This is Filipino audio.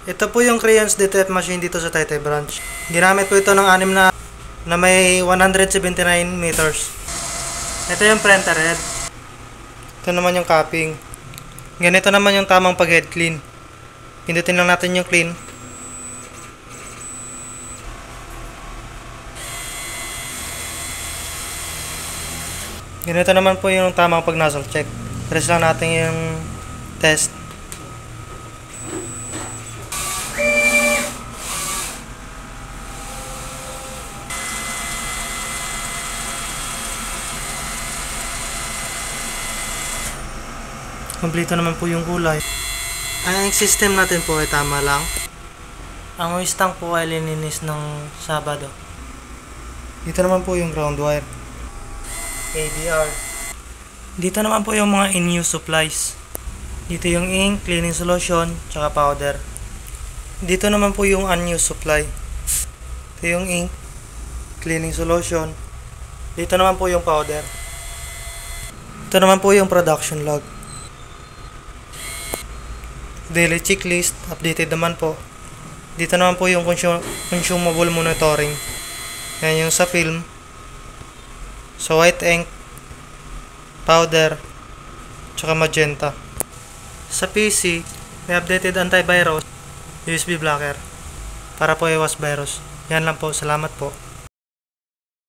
Ito po yung crayons detect machine dito sa Taytay branch. Ginamit po ito ng 6 na may 179 meters. Ito yung printer head. Ito naman yung capping. Ganito naman yung tamang pag-head clean. Pindutin lang natin yung clean. Ganito naman po yung tamang pag-nozzle check. Press lang natin yung test. Kompleto naman po yung kulay. Ang system natin po ay tama lang. Ang waste tank po ay lininis ng Sabado. Dito naman po yung ground wire. ADR. Dito naman po yung mga in-use supplies. Dito yung ink, cleaning solution, tsaka powder. Dito naman po yung unused supply. Ito yung ink, cleaning solution. Dito naman po yung powder. Ito naman po yung production log. Daily checklist, updated naman po. Dito naman po yung consumable monitoring. Yan yung sa film. So white ink, powder, tsaka magenta. Sa PC, may updated antivirus, USB blocker, para po iwas virus. Yan lang po, salamat po.